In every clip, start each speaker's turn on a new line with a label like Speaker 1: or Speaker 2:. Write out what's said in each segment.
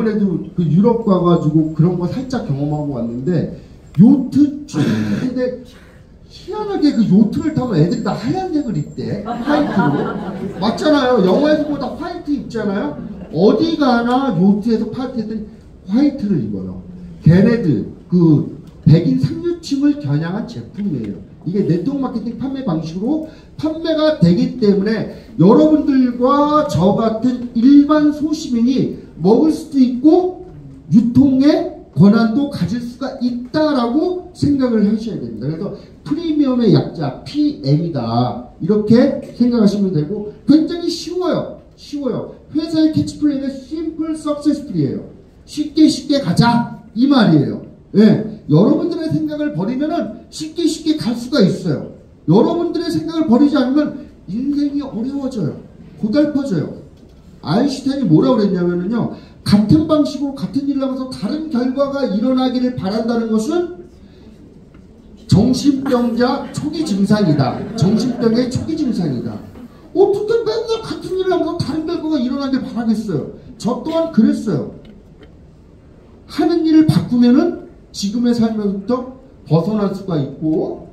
Speaker 1: 이번에도 그 유럽 가가지고 그런 거 살짝 경험하고 왔는데 요트 근데 희한하게 그 요트를 타면 애들이 다 하얀색을 입대. 화이트로. 맞잖아요. 영화에서 보다 화이트 입잖아요. 어디 가나 요트에서 파티 했더니 화이트를 입어요. 걔네들 그 백인 상류층을 겨냥한 제품이에요. 이게 네트워크 마케팅 판매 방식으로 판매가 되기 때문에 여러분들과 저 같은 일반 소시민이 먹을 수도 있고 유통의 권한도 가질 수가 있다라고 생각을 하셔야 됩니다. 그래서 프리미엄의 약자 PM이다 이렇게 생각하시면 되고 굉장히 쉬워요. 회사의 캐치프레이는 심플 석세스풀이에요. 쉽게 가자 이 말이에요. 예, 여러분들의 생각을 버리면은 쉽게 갈 수가 있어요. 여러분들의 생각을 버리지 않으면 인생이 어려워져요. 고달퍼져요. 아인슈타인이 뭐라고 그랬냐면요, 같은 방식으로 같은 일을 하면서 다른 결과가 일어나기를 바란다는 것은 정신병자 초기 증상이다. 정신병의 초기 증상이다. 어떻게 맨날 같은 일을 하면서 다른 결과가 일어나길 바라겠어요. 저 또한 그랬어요. 하는 일을 바꾸면은 지금의 삶에서부터 벗어날 수가 있고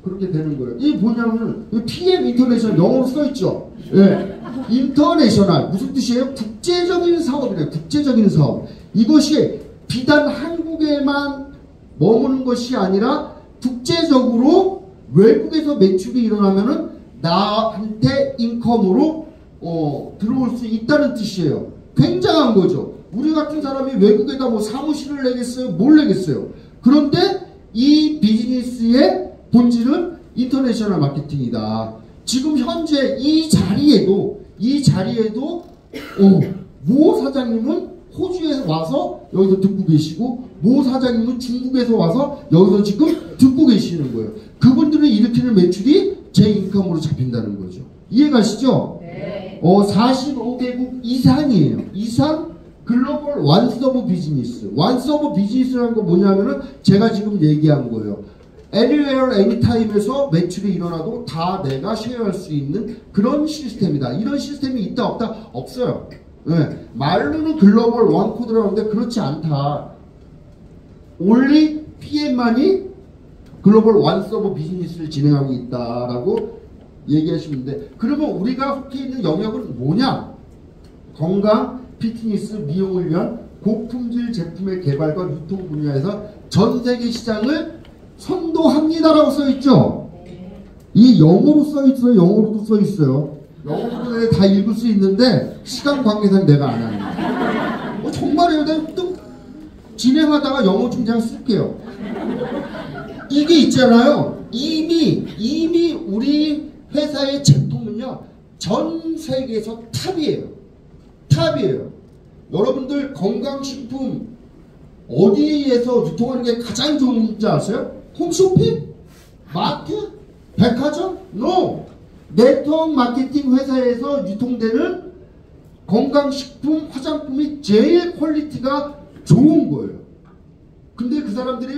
Speaker 1: 그렇게 되는 거예요. 이게 뭐냐면 PM 인터내셔널 영어로 써있죠. 예. 인터내셔널 무슨 뜻이에요? 국제적인 사업이래요. 국제적인 사업. 이것이 비단 한국에만 머무는 것이 아니라 국제적으로 외국에서 매출이 일어나면은 나한테 인컴으로 들어올 수 있다는 뜻이에요. 굉장한 거죠. 우리 같은 사람이 외국에다 뭐 사무실을 내겠어요? 뭘 내겠어요? 그런데 이 비즈니스의 본질은 인터내셔널 마케팅이다. 지금 현재 이 자리에도 모 사장님은 호주에서 와서 여기서 듣고 계시고 모 사장님은 중국에서 와서 여기서 지금 듣고 계시는 거예요. 그분들을 일으키는 매출이 제 인컴으로 잡힌다는 거죠. 이해가시죠? 네. 45개국 이상이에요. 이상 글로벌 원서브 비즈니스. 원서브 비즈니스라는 거 뭐냐면은 제가 지금 얘기한 거예요. Anywhere, Anytime에서 매출이 일어나도 다 내가 쉐어할 수 있는 그런 시스템이다. 이런 시스템이 있다 없다? 없어요. 네. 말로는 글로벌 원코드라고 하는데 그렇지 않다. only PM만이 글로벌 원서브 비즈니스를 진행하고 있다라고 얘기하시면 돼. 그러면 우리가 속해 있는 영역은 뭐냐? 건강, 피트니스, 미용을 위한 고품질 제품의 개발과 유통 분야에서 전 세계 시장을 선도합니다라고 써있죠. 이 영어로 써있어요. 영어로도 써있어요. 영어로 다 읽을 수 있는데 시간 관계상 내가 안 하는. 정말이에요. 내가 또 진행하다가 영어 좀 그냥 쓸게요. 이게 있잖아요. 이미 우리 회사의 제품은요 전 세계에서 탑이에요. 여러분들 건강식품 어디에서 유통하는 게 가장 좋은지 아세요? 홈쇼핑? 마트? 백화점? No! 네트워크 마케팅 회사에서 유통되는 건강식품, 화장품이 제일 퀄리티가 좋은 거예요. 근데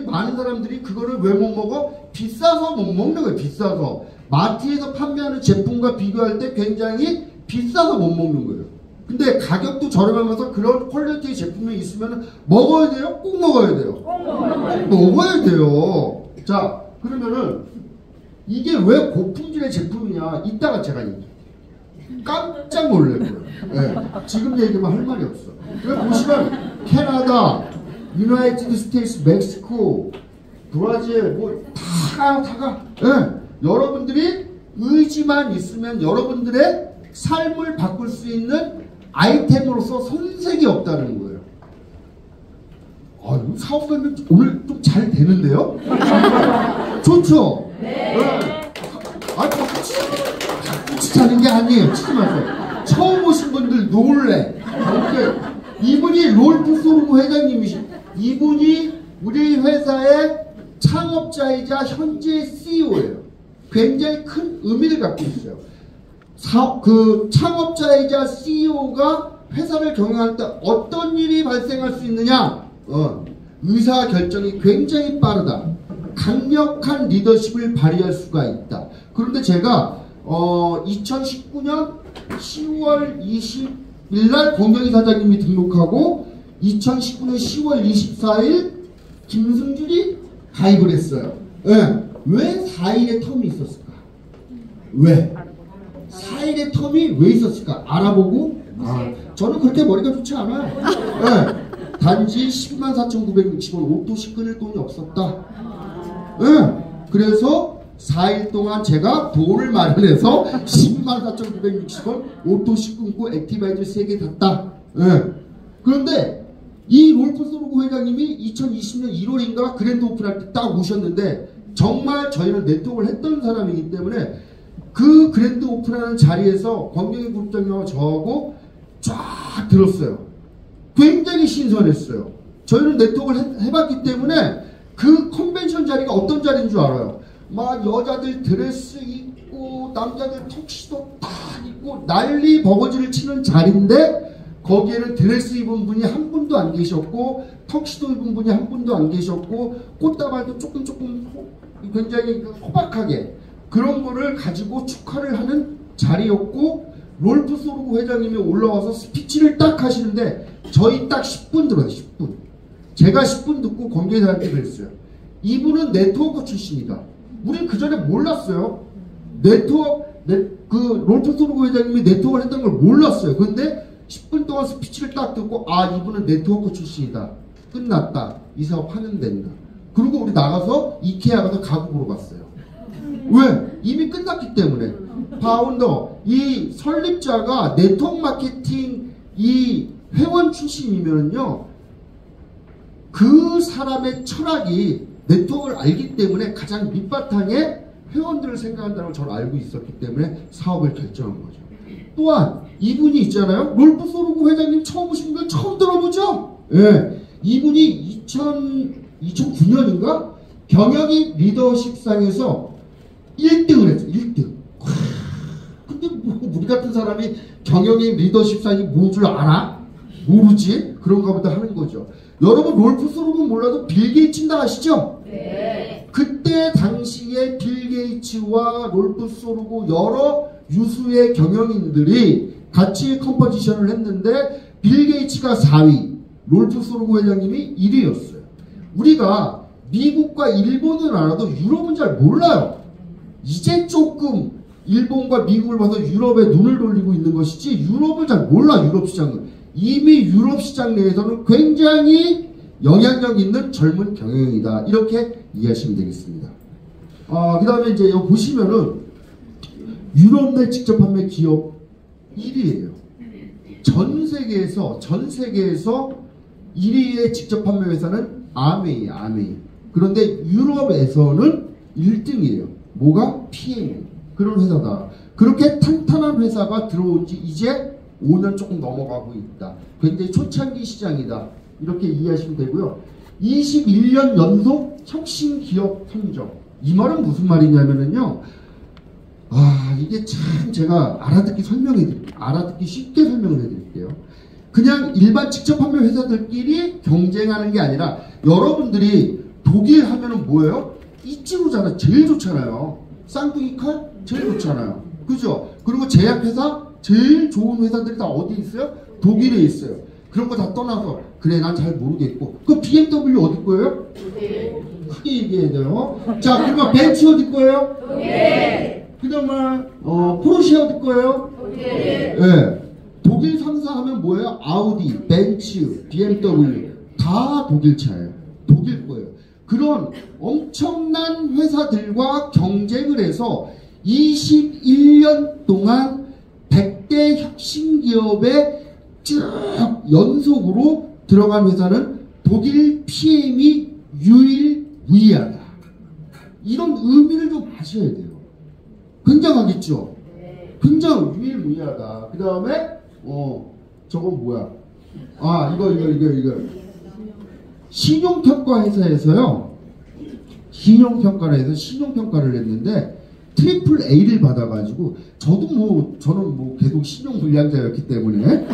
Speaker 1: 많은 사람들이 그거를 왜 못 먹어? 비싸서 못 먹는 거예요. 비싸서. 마트에서 판매하는 제품과 비교할 때 굉장히 비싸서 못 먹는 거예요. 근데 가격도 저렴하면서 그런 퀄리티의 제품이 있으면 먹어야 돼요? 꼭 먹어야 돼요? 꼭 먹어야 돼요. 자, 그러면은 이게 왜 고품질의 제품이냐? 이따가 제가 얘기해요. 깜짝 놀랄 거예요. 네. 지금 얘기하면 할 말이 없어. 여기 보시면 캐나다, 유나이티드 스테이츠, 멕시코, 브라질 뭐 다가 네. 여러분들이 의지만 있으면 여러분들의 삶을 바꿀 수 있는 아이템으로서 손색이 없다는 거예요. 사업가님 오늘 좀 잘 되는데요? 좋죠? 네. 박수 차는 게 아니에요. 치지 마세요. 처음 오신 분들 놀래. 이분이 롤프소르무 회장님이신 이분이 우리 회사의 창업자이자 현재 CEO예요. 굉장히 큰 의미를 갖고 있어요. 그 창업자이자 CEO가 회사를 경영할 때 어떤 일이 발생할 수 있느냐? 의사결정이 굉장히 빠르다. 강력한 리더십을 발휘할 수가 있다. 그런데 제가 2019년 10월 20일 날 권경희 사장님이 등록하고 2019년 10월 24일 김승준이 가입을 했어요. 네. 왜 4일의 텀이 있었을까? 왜? 4일의 텀이 왜 있었을까? 알아보고 저는 그렇게 머리가 좋지 않아요. 네. 단지 104,960원 오토시 끊을 돈이 없었다. 네. 그래서 4일 동안 제가 돈을 마련해서 104,960원 오토시 끊고 액티바이저 3개 샀다. 네. 그런데 이 롤프 소르고 회장님이 2020년 1월인가 그랜드 오픈할 때 딱 오셨는데 정말 저희는 네트워크를 했던 사람이기 때문에 그 그랜드 오픈하는 자리에서 권경희 그룹장님하고 저하고 쫙 들었어요. 굉장히 신선했어요. 저희는 네트워크를 해봤기 때문에 그 컨벤션 자리가 어떤 자리인 줄 알아요. 막 여자들 드레스 입고 남자들 턱시도 딱 입고 난리 버거지를 치는 자리인데 거기에는 드레스 입은 분이 한 분도 안 계셨고 턱시도 입은 분이 한 분도 안 계셨고 꽃다발도 조금 굉장히 호박하게 그런 거를 가지고 축하를 하는 자리였고 롤프 소르고 회장님이 올라와서 스피치를 딱 하시는데 저희 딱 10분 들어요. 10분. 제가 10분 듣고 관계자한테 그랬어요. 이분은 네트워크 출신이다. 우린 그 전에 몰랐어요. 그 롤프 소르고 회장님이 네트워크를 했던 걸 몰랐어요. 근데 10분 동안 스피치를 딱 듣고 이분은 네트워크 출신이다. 끝났다. 이 사업 하면 된다. 그리고 우리 나가서 이케아 가서 가구 보러 갔어요. 왜? 이미 끝났기 때문에. 파운더, 이 설립자가 네트워크 마케팅 이 회원 출신이면요. 그 사람의 철학이 네트워크를 알기 때문에 가장 밑바탕에 회원들을 생각한다는 걸 저는 알고 있었기 때문에 사업을 결정한 거죠. 또한 이분이 있잖아요. 롤프 소르고 회장님 처음 오신 분 처음 들어보죠? 예. 이분이 2009년인가? 경영인 리더십상에서 1등을 했어요. 1등. 근데 뭐 우리 같은 사람이 경영인 리더십상이 뭔 줄 알아? 모르지? 그런가 보다 하는 거죠. 여러분 롤프 소르고 몰라도 빌 게이츠인다 아시죠? 네. 그때 당시에 빌 게이츠와 롤프 소르고 여러 유수의 경영인들이 같이 컴포지션을 했는데 빌 게이츠가 4위, 롤프 소르고 회장님이 1위였어요. 우리가 미국과 일본은 알아도 유럽은 잘 몰라요. 이제 조금 일본과 미국을 봐서 유럽에 눈을 돌리고 있는 것이지 유럽을 잘 몰라. 유럽 시장은 이미 유럽 시장 내에서는 굉장히 영향력 있는 젊은 경영이다. 이렇게 이해하시면 되겠습니다. 그 다음에 이제 여기 보시면은 유럽 내 직접 판매 기업 1위예요. 전 세계에서 1위의 직접 판매 회사는 아메이에요. 아메이. 그런데 유럽에서는 1등이에요. 뭐가? PM. 그런 회사다. 그렇게 탄탄한 회사가 들어온 지 이제 5년 조금 넘어가고 있다. 굉장히 초창기 시장이다. 이렇게 이해하시면 되고요. 21년 연속 혁신기업 선정. 이 말은 무슨 말이냐면요. 이게 참 제가 알아듣기 쉽게 설명을 해드릴게요. 그냥 일반 직접 판매 회사들끼리 경쟁하는 게 아니라 여러분들이 독일 하면은 뭐예요? 이치로잖아. 제일 좋잖아요. 쌍둥이 칼? 제일 좋잖아요. 그죠? 그리고 제약회사? 제일 좋은 회사들이 다 어디 있어요? 독일에 있어요. 그런 거 다 떠나서 그래 난 잘 모르겠고 그 BMW 어디 거예요? 크게 얘기해야 돼요. 자 그러면 벤츠 어디 거예요? 그 다음에 포르쉐 어디 거예요? 네. 독일 상사하면 뭐예요? 아우디, 벤츠, BMW 다 독일 차예요. 독일 거예요. 그런 엄청난 회사들과 경쟁을 해서 21년 동안 100대 혁신기업에 쭉 연속으로 들어간 회사는 독일 PM이 유일무이하다. 이런 의미를 좀 아셔야 돼요. 굉장하겠죠? 굉장히 유일무이하다. 그 다음에 저건 뭐야? 이거 신용평가 회사에서요. 신용평가를 해서 신용평가를 했는데 트리플 A를 받아가지고 저는 계속 신용 불량자였기 때문에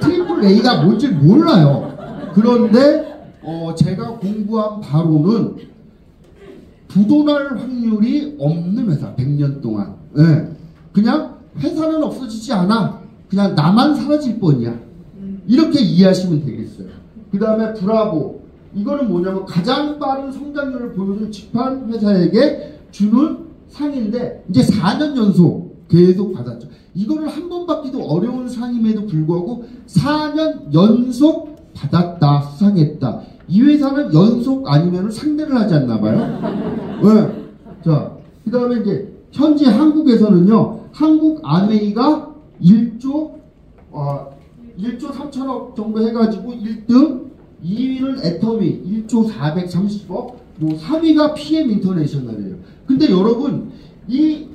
Speaker 1: 트리플 A가 뭔지 몰라요. 그런데 제가 공부한 바로는 부도날 확률이 없는 회사 100년 동안. 네. 그냥 회사는 없어지지 않아. 그냥 나만 사라질 뿐이야. 이렇게 이해하시면 되겠어요. 그 다음에 브라보. 이거는 뭐냐면 가장 빠른 성장률을 보여준 집판 회사에게 주는 상인데 이제 4년 연속 계속 받았죠. 이거를 한 번 받기도 어려운 상임에도 불구하고 4년 연속 받았다, 수상했다. 이 회사는 연속 아니면 상대를 하지 않나 봐요. 네. 자, 그 다음에 이제 현재 한국에서는요, 한국 아메이가 1조 3천억 정도 해가지고 1등, 2위는 애터미 1조 430억, 뭐 3위가 PM 인터내셔널이에요. 근데 여러분, 이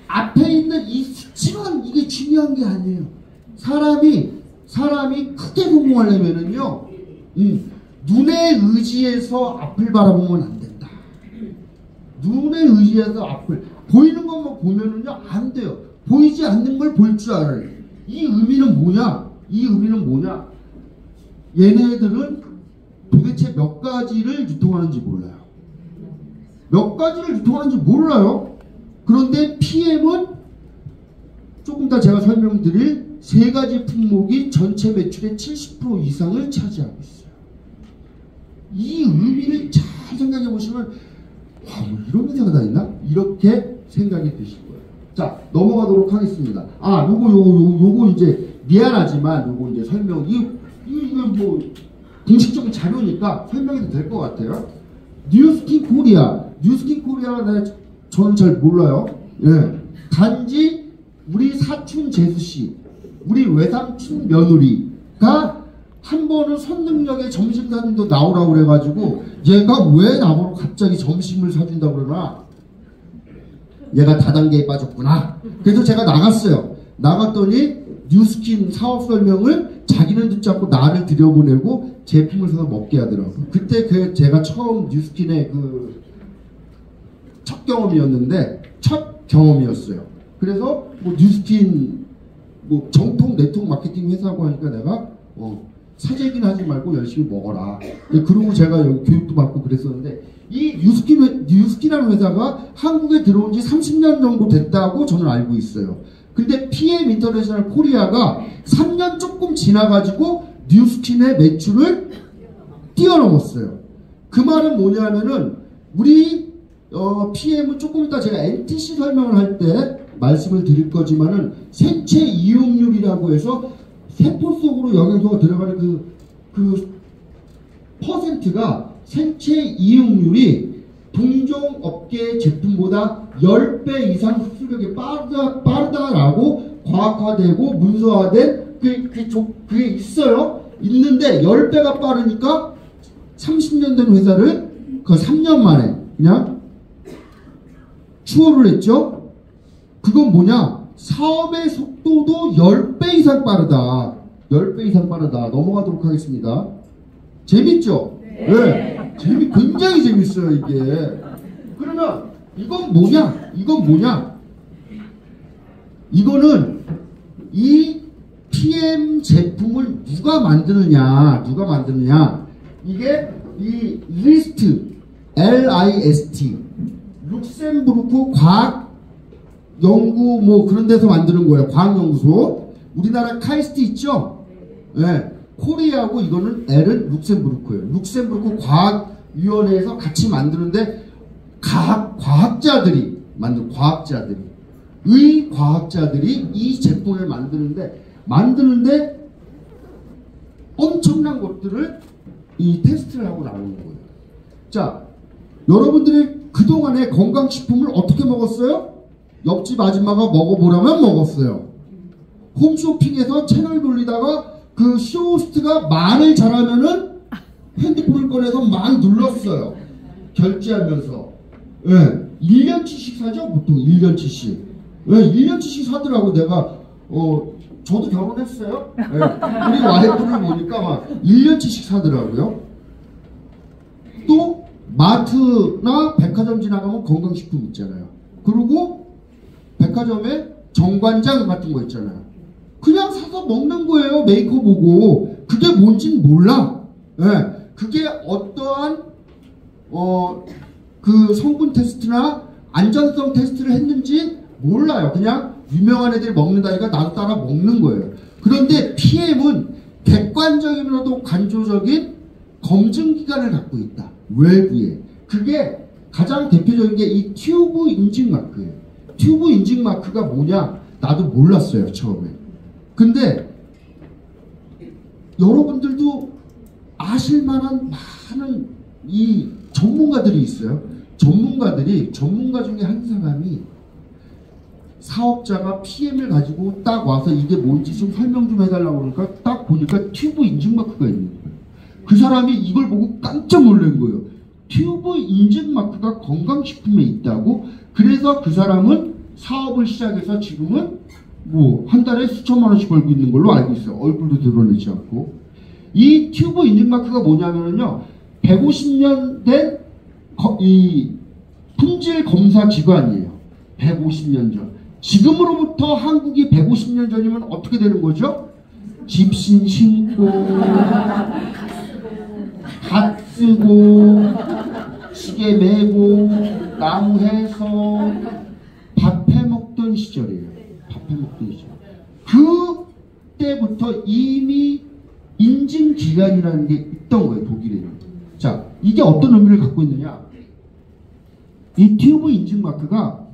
Speaker 1: 앞에 있는 이 수치만 이게 중요한 게 아니에요. 사람이 크게 성공하려면은요, 눈에 의지해서 앞을 바라보면 안 된다. 눈에 의지해서 앞을, 보이는 것만 보면은요, 안 돼요. 보이지 않는 걸 볼 줄 알아요. 이 의미는 뭐냐? 얘네들은 도대체 몇 가지를 유통하는지 몰라요. 그런데 PM은 조금 이따 제가 설명드릴 세 가지 품목이 전체 매출의 70% 이상을 차지하고 있어요. 이 의미를 잘 생각해 보시면, 와, 뭐 이런 회사가 다 있나? 이렇게 생각이 드실 거예요. 자, 넘어가도록 하겠습니다. 요거 이제 미안하지만 요거 이제 설명, 이거 뭐 공식적인 자료니까 설명해도 될 것 같아요. 뉴스킨 코리아 저는 잘 몰라요. 예. 단지 우리 사촌 재수씨, 우리 외삼촌 며느리가 한 번은 선능력에 점심 사준다 나오라고 그래가지고 얘가 왜 나보고 갑자기 점심을 사준다고 그러나, 얘가 다단계에 빠졌구나. 그래서 제가 나갔어요. 나갔더니 뉴스킨 사업 설명을 자기는 듣지 않고 나를 들여보내고 제품을 사서 먹게 하더라고요. 그때 제가 처음 뉴스킨의 첫 경험이었어요. 그래서 뭐 뉴스킨 뭐 정통 네트워크 마케팅 회사고 하니까 내가 사재기는 하지 말고 열심히 먹어라. 그리고 제가 여기 교육도 받고 그랬었는데, 이 뉴스킨이라는 회사가 한국에 들어온 지 30년 정도 됐다고 저는 알고 있어요. 근데 PM 인터내셔널 코리아가 3년 조금 지나가지고 뉴스킨의 매출을 뛰어넘었어요. 그 말은 뭐냐면은 우리 PM은 조금 이따 제가 NTC 설명을 할 때 말씀을 드릴 거지만은 생체 이용률이라고 해서 세포 속으로 영양소가 들어가는 그 퍼센트가, 생체 이용률이 동종 업계 제품보다 10배 이상 흡수력이 빠르다라고 과학화되고 문서화된 그게 있어요. 있는데 10배가 빠르니까 30년 된 회사를 그 3년 만에 그냥 추월을 했죠. 그건 뭐냐? 사업의 속도도 10배 이상 빠르다. 10배 이상 빠르다. 넘어가도록 하겠습니다. 재밌죠? 네. 굉장히 재밌어요, 이게. 그러면 이건 뭐냐? 이거는 이 PM 제품을 누가 만드느냐? 이게 이 리스트, LIST, 룩셈부르크 과학연구 뭐 그런 데서 만드는 거예요. 과학연구소. 우리나라 카이스트 있죠? 네. 코리아고 이거는 L은 룩셈부르크예요. 룩셈부르크 과학위원회에서 같이 만드는데 과학자들이 이 제품을 만드는데 엄청난 것들을 이 테스트를 하고 나오는 거예요. 자, 여러분들이 그동안에 건강식품을 어떻게 먹었어요? 옆집 아줌마가 먹어보라면 먹었어요. 홈쇼핑에서 채널 돌리다가 그 쇼호스트가 말을 잘하면은 핸드폰을 꺼내서 막 눌렀어요. 결제하면서. 예. 1년치씩 사죠? 보통 1년치씩. 예, 1년치씩 사더라고. 내가 저도 결혼했어요. 예. 우리 와이프를 보니까 막 1년치씩 사더라고요. 또 마트나 백화점 지나가면 건강식품 있잖아요. 그리고 백화점에 정관장 같은 거 있잖아요. 그냥 사서 먹는 거예요. 메이커 보고. 그게 뭔진 몰라. 예. 그게 어떠한 그 성분 테스트나 안전성 테스트를 했는지 몰라요. 그냥 유명한 애들이 먹는다니까 나도 따라 먹는 거예요. 그런데 PM은 객관적이면서도 관조적인 검증 기관을 갖고 있다. 외부에. 그게 가장 대표적인 게 이 튜브 인증 마크예요. 튜브 인증 마크가 뭐냐? 나도 몰랐어요, 처음에. 근데 여러분들도 아실 만한 많은 이 전문가들이 있어요. 전문가 중에 한 사람이 사업자가 PM을 가지고 딱 와서 이게 뭔지 좀 설명 좀 해달라고 그러니까 딱 보니까 튜브 인증 마크가 있는 거예요. 그 사람이 이걸 보고 깜짝 놀란 거예요. 튜브 인증 마크가 건강식품에 있다고? 그래서 그 사람은 사업을 시작해서 지금은 뭐 한 달에 수천만 원씩 벌고 있는 걸로 알고 있어요. 얼굴도 드러내지 않고. 이 튜브 인증 마크가 뭐냐면요, 150년 된 이 품질 검사 기관이에요. 150년 전. 지금으로부터 한국이 150년 전이면 어떻게 되는 거죠? 집신 신고, 갓 쓰고, 시계 매고, 나무 해서 밥 해먹던 시절이에요. 밥 해먹던 시절. 그때부터 이미 인증기관이라는 게 있던 거예요, 독일에는. 자, 이게 어떤 의미를 갖고 있느냐? 이 튜브 인증 마크가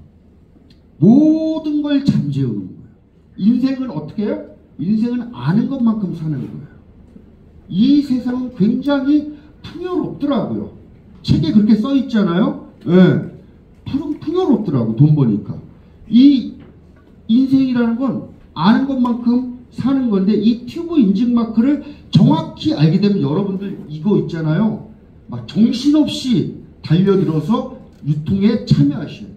Speaker 1: 모든 걸 잠재우는 거예요. 인생은 어떻게 해요? 인생은 아는 것만큼 사는 거예요. 이 세상은 굉장히 풍요롭더라고요. 책에 그렇게 써 있잖아요. 예. 풍요롭더라고, 돈 버니까. 이 인생이라는 건 아는 것만큼 사는 건데, 이 튜브 인증 마크를 정확히 알게 되면 여러분들 이거 있잖아요. 막 정신없이 달려들어서 유통에 참여하시는.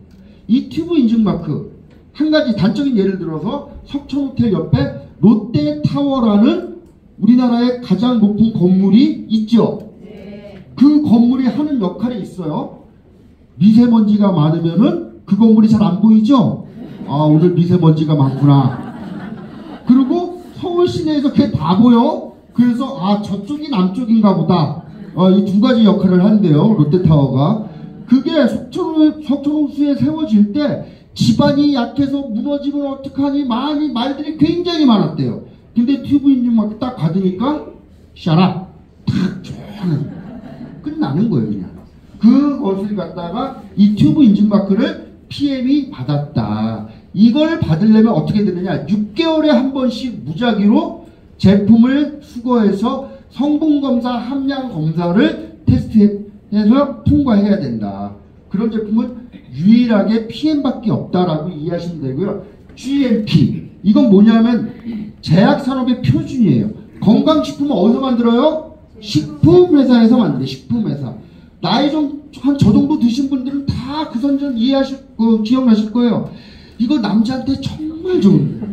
Speaker 1: 이 튜브 인증 마크, 한 가지 단적인 예를 들어서 석촌호텔 옆에 롯데타워라는 우리나라의 가장 높은 건물이 있죠. 그 건물이 하는 역할이 있어요. 미세먼지가 많으면은 그 건물이 잘 안 보이죠? 아, 오늘 미세먼지가 많구나. 그리고 서울 시내에서 그게 다 보여. 그래서 아, 저쪽이 남쪽인가 보다. 이 두 가지 역할을 한대요, 롯데타워가. 그게 석촌호수에 세워질 때 집안이 약해서 무너지면 어떡하니 많이 말들이 굉장히 많았대요. 근데 튜브 인증 마크 딱 받으니까 샤라 탁 조용히 끝나는 거예요, 그냥. 그것을 갖다가 이 튜브 인증 마크를 PM이 받았다. 이걸 받으려면 어떻게 되느냐? 6개월에 한 번씩 무작위로 제품을 수거해서 성분검사, 함량검사를 테스트해서 통과해야 된다. 그런 제품은 유일하게 PM밖에 없다라고 이해하시면 되고요. GMP, 이건 뭐냐면 제약산업의 표준이에요. 건강식품은 어디서 만들어요? 식품회사에서 만들어요. 식품회사. 나이 좀 한 저 정도 드신 분들은 다 그 선전 기억나실 거예요. 이거 남자한테 정말 좋은데,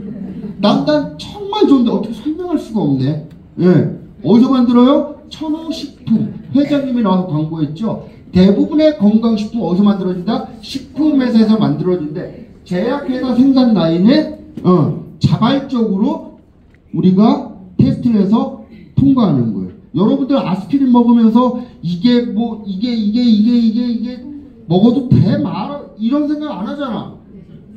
Speaker 1: 남자한테 정말 좋은데 어떻게 설명할 수가 없네. 예. 어디서 만들어요? 천호식품. 회장님이 나와서 광고했죠. 대부분의 건강식품 어디서 만들어진다? 식품회사에서 만들어진대. 제약회사 생산 라인에 자발적으로 우리가 테스트를 해서 통과하는 거예요. 여러분들 아스피린 먹으면서 이게 먹어도 돼 말아 이런 생각 안 하잖아.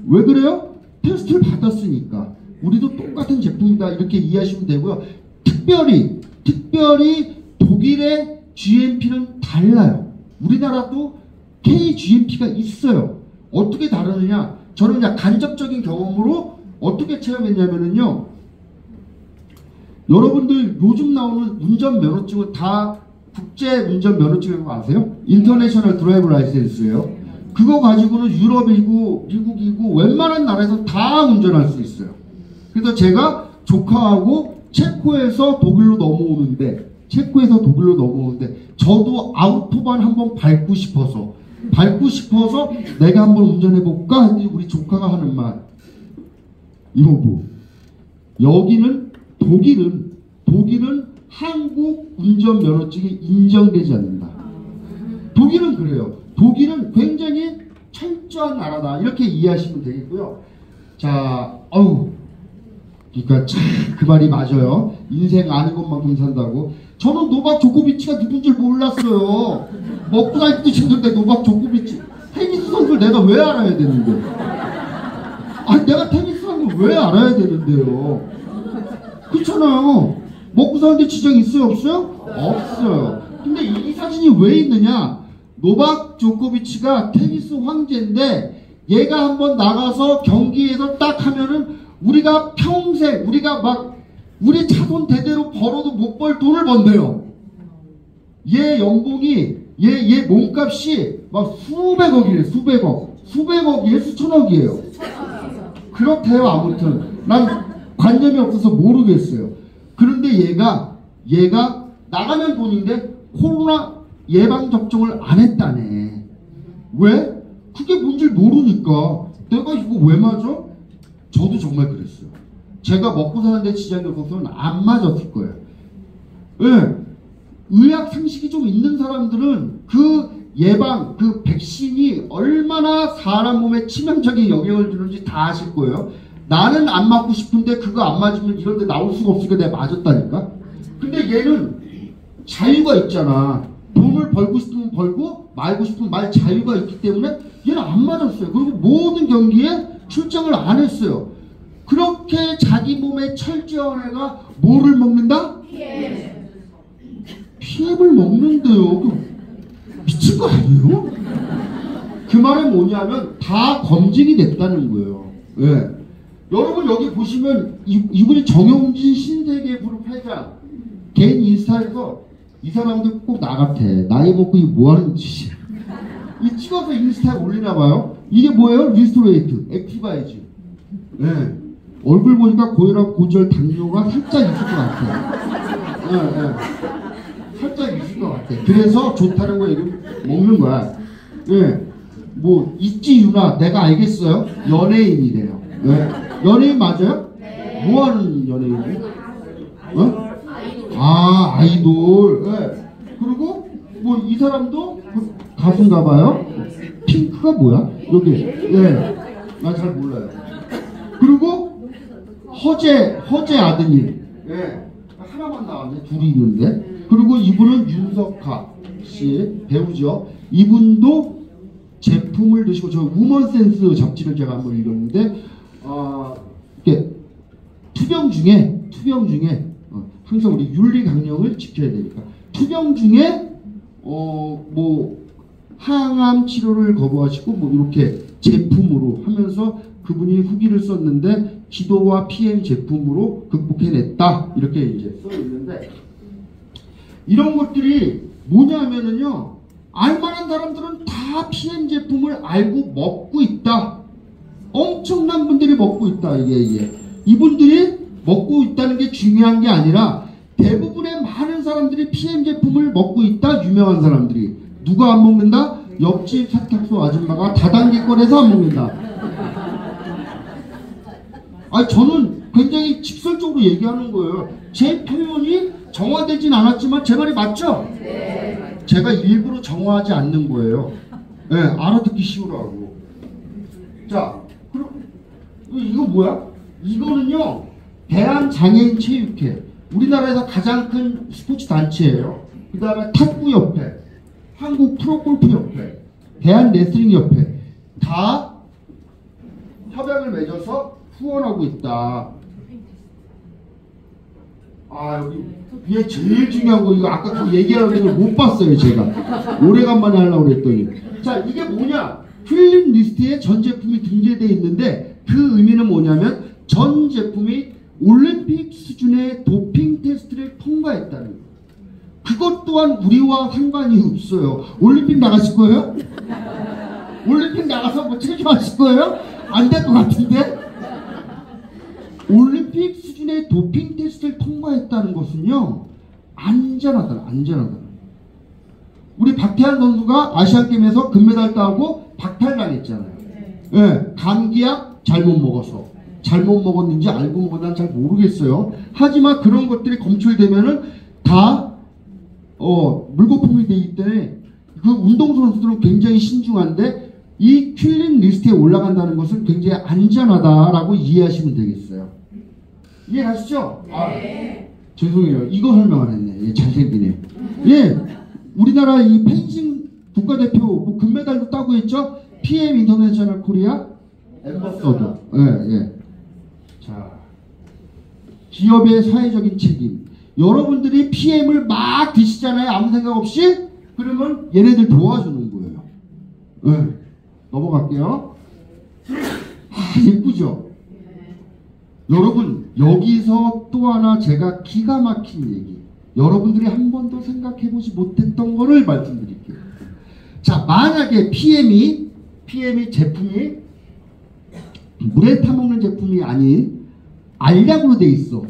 Speaker 1: 왜 그래요? 테스트를 받았으니까. 우리도 똑같은 제품이다 이렇게 이해하시면 되고요. 특별히 독일의 GMP는 달라요. 우리나라도 KGMP가 있어요. 어떻게 다르느냐? 저는 그냥 간접적인 경험으로 어떻게 체험했냐면요. 여러분들 요즘 나오는 운전면허증은 다 국제 운전면허증인 거 아세요? 인터내셔널 드라이브 라이센스예요. 그거 가지고는 유럽이고 미국이고 웬만한 나라에서 다 운전할 수 있어요. 그래서 제가 조카하고 체코에서 독일로 넘어오는데 저도 아우토반 한번 밟고 싶어서 내가 한번 운전해볼까 했더니 우리 조카가 하는 말, 이모부, 여기는 독일은 한국 운전면허증이 인정되지 않는다. 독일은 그래요. 독일은 굉장히 철저한 나라다. 이렇게 이해하시면 되겠고요. 자, 그러니까 참 그 말이 맞아요. 인생 아는 것만큼 산다고. 저는 노박 조코비치가 누군 줄 몰랐어요. 먹고 살 때도 힘든데 노박 조코비치. 테니스 선수를 내가 왜 알아야 되는데? 내가 테니스 선수를 왜 알아야 되는데요? 그렇잖아요. 먹고 사는데 지장 있어요? 없어요? 없어요. 근데 이 사진이 왜 있느냐? 노박 조코비치가 테니스 황제인데 얘가 한번 나가서 경기에서 딱 하면은 우리가 평생 우리 자손 대대로 벌어도 못 벌 돈을 번대요. 얘 연봉이 얘 몸값이 막 수백억이래. 수백억이에요? 수천억이에요? 그렇대요. 아무튼 난 관념이 없어서 모르겠어요. 그런데 얘가 나가면 돈인데 코로나 예방 접종을 안 했다네. 왜? 그게 뭔지 모르니까. 내가 이거 왜 맞아? 저도 정말 그랬어요. 제가 먹고 사는데 지장이 없어서는 안 맞았을 거예요. 예. 의학 상식이 좀 있는 사람들은 그 예방, 그 백신이 얼마나 사람 몸에 치명적인 영향을 주는지 다 아실 거예요. 나는 안 맞고 싶은데 그거 안 맞으면 이런 데 나올 수가 없으니까 내가 맞았다니까. 근데 얘는 자유가 있잖아. 돈을 벌고 싶으면 벌고 말고 싶으면 말 자유가 있기 때문에 얘는 안 맞았어요. 그리고 모든 경기에 출장을 안 했어요. 그렇게 자기 몸에 철저한 애가 뭐를 먹는다? 피엠을 먹는데요. 미친 거 아니에요? 그 말은 뭐냐면 다 검증이 됐다는 거예요. 예. 여러분 여기 보시면 이분이 정용진 신세계 그룹 회장 개인 인스타에서 이 사람들 꼭 나 같아. 나이 먹고 이게 뭐하는 짓이야. 이 찍어서 인스타에 올리나봐요. 이게 뭐예요? 리스토레이트, 액티바이즈. 예. 얼굴 보니까 고혈압, 고지혈, 당뇨가 살짝 있을 것 같아. 예. 살짝 있을 것 같아. 그래서 좋다는 거 얘기 먹는 거야. 예. 뭐 있지 유나 내가 알겠어요. 연예인이래요. 예. 연예인 맞아요? 네. 뭐 하는 연예인이에요? 어? 아 아이돌. 예. 그리고 뭐 이 사람도 가수인가 봐요. 핑크가 뭐야? 여기. 예. 나 잘 몰라요. 그리고 허재 아드님. 예. 하나만 나왔네. 둘이 있는데. 그리고 이분은 윤석하 씨 배우죠. 이분도 제품을 드시고 저 우먼센스 잡지를 제가 한번 읽었는데 이렇게 투병 중에 항상 우리 윤리 강령을 지켜야 되니까 투병 중에 뭐 항암 치료를 거부하시고 뭐 이렇게 제품으로 하면서 그분이 후기를 썼는데 기도와 PM 제품으로 극복해냈다 이렇게 이제 써 있는데 이런 것들이 뭐냐면은요 알만한 사람들은 다 PM 제품을 알고 먹고 있다. 엄청난 분들이 먹고 있다. 이게 이분들이 먹고 있다는 게 중요한 게 아니라 대부분의 많은 사람들이 PM 제품을 먹고 있다. 유명한 사람들이. 누가 안 먹는다? 옆집 세탁소 아줌마가 다단계권에서 안 먹는다. 아니 저는 굉장히 직설적으로 얘기하는 거예요. 제 표현이 정화되진 않았지만 제 말이 맞죠? 네. 제가 일부러 정화하지 않는 거예요. 네, 알아듣기 쉬우라고. 자, 그럼 이거 뭐야? 이거는요 대한장애인체육회 우리나라에서 가장 큰 스포츠 단체예요. 그 다음에 탁구협회, 한국프로골프협회, 대한레슬링협회 다 협약을 맺어서 후원하고 있다. 아 여기 위에 제일 중요한 거 이거 아까 그 얘기하는 걸 못 봤어요 제가. 오래간만에 하려고 그랬더니 자 이게 뭐냐 힐링 리스트에 전 제품이 등재되어 있는데 그 의미는 뭐냐면 전 제품이 올림픽 수준의 도핑 테스트를 통과했다는 거예요. 그것 또한 우리와 상관이 없어요. 올림픽 나가실 거예요? 올림픽 나가서 뭐 체조하실 거예요? 안 될 것 같은데? 올림픽 수준의 도핑 테스트를 통과했다는 것은요 안전하다. 우리 박태환 선수가 아시안게임에서 금메달 따고 박탈당했잖아요. 예, 감기약 잘못 먹어서. 잘못 먹었는지 알고 먹었나 잘 모르겠어요. 하지만 그런 것들이 검출되면은 다 물거품이 되기 때문에 그 운동선수들은 굉장히 신중한데 이 퀼린 리스트에 올라간다는 것은 굉장히 안전하다라고 이해하시면 되겠어요. 이해하시죠? 네. 죄송해요. 이거 설명 안 했네. 잘생기네. 예, 우리나라 이 펜싱 국가대표 뭐 금메달도 따고 했죠. PM 인터내셔널 코리아 엠버서더. 예. 자, 기업의 사회적인 책임. 여러분들이 PM을 막 드시잖아요. 아무 생각 없이. 그러면 얘네들 도와주는 거예요. 네. 넘어갈게요. 예쁘죠? 여러분 여기서 또 하나 제가 기가 막힌 얘기, 여러분들이 한 번도 생각해보지 못했던 거를 말씀드릴게요. 자, 만약에 PM이 제품이 물에 타먹는 제품이 아닌 알약으로 돼 있어.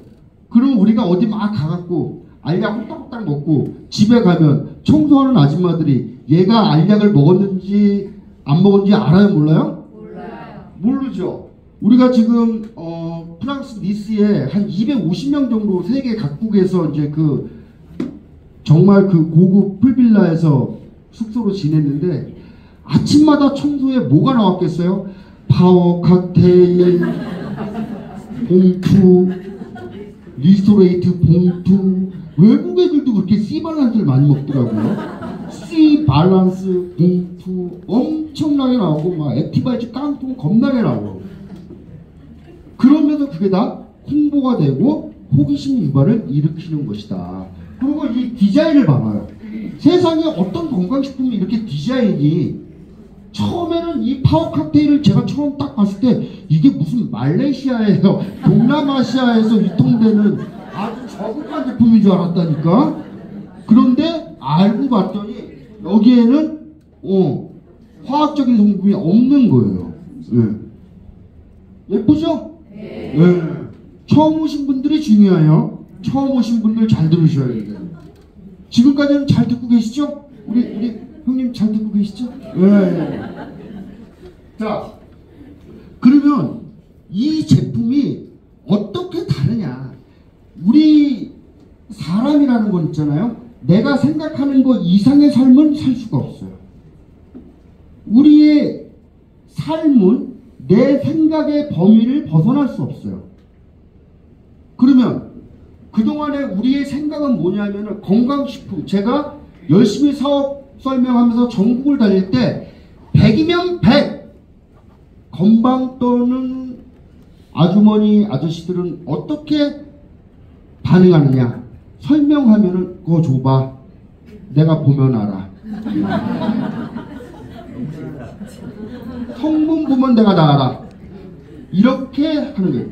Speaker 1: 그럼 우리가 어디 막 가갖고 알약 후딱후딱 먹고 집에 가면 청소하는 아줌마들이 얘가 알약을 먹었는지 안 먹었는지 알아요? 몰라요?
Speaker 2: 몰라요.
Speaker 1: 모르죠. 우리가 지금 프랑스 니스에 한 250명 정도 세계 각국에서 이제 정말 고급 풀빌라에서 숙소로 지냈는데 아침마다 청소에 뭐가 나왔겠어요? 파워 칵테일 봉투, 리스토레이트 봉투. 외국 애들도 그렇게 C 밸런스를 많이 먹더라고요. C 밸런스 봉투 엄청나게 나오고 막 액티바이즈 깡통 겁나게 나오고. 그러면서 그게 다 홍보가 되고 호기심 유발을 일으키는 것이다. 그리고 이 디자인을 봐봐요. 세상에 어떤 건강식품이 이렇게 디자인이, 처음에는 이 파워 칵테일을 제가 처음 딱 봤을 때 이게 무슨 말레이시아에서 동남아시아에서 유통되는 아주 저급한 제품인 줄 알았다니까. 그런데 알고 봤더니 여기에는 화학적인 성분이 없는 거예요. 예쁘죠? 네. 처음 오신 분들이 중요해요. 처음 오신 분들 잘 들으셔야 돼요. 지금까지는 잘 듣고 계시죠? 우리 형님 잘 듣고 계시죠? 네. 자, 그러면 이 제품이 어떻게 다르냐? 우리 사람이라는 건 있잖아요. 내가 생각하는 것 이상의 삶은 살 수가 없어요. 우리의 삶은 내 생각의 범위를 벗어날 수 없어요. 그러면 그동안에 우리의 생각은 뭐냐면은 건강식품, 제가 열심히 사업 설명하면서 전국을 다닐 때 100이면 100 건방 떠는 아주머니 아저씨들은 어떻게 반응하느냐, 설명하면은 그거 줘봐, 내가 보면 알아. 성분 보면 내가 다 알아. 이렇게 하는 거예요.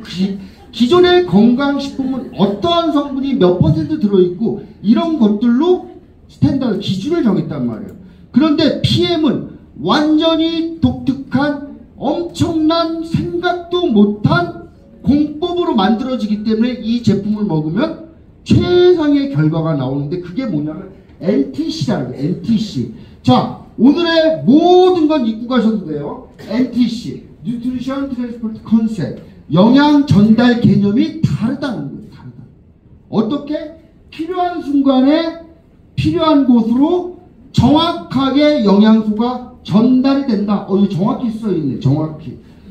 Speaker 1: 기존의 건강식품은 어떠한 성분이 몇 퍼센트 들어있고 이런 것들로 스탠다드 기준을 정했단 말이에요. 그런데 PM은 완전히 독특한 엄청난 생각도 못한 공법으로 만들어지기 때문에 이 제품을 먹으면 최상의 결과가 나오는데, 그게 뭐냐면 NTC라는 거예요. NTC. 자, 오늘의 모든 건 잊고 가셔도 돼요. NTC, Nutrition Transport Concept. 영양 전달 개념이 다르다는 거예요. 다르다. 어떻게? 필요한 순간에 필요한 곳으로 정확하게 영양소가 전달이 된다. 여기 정확히 써있네.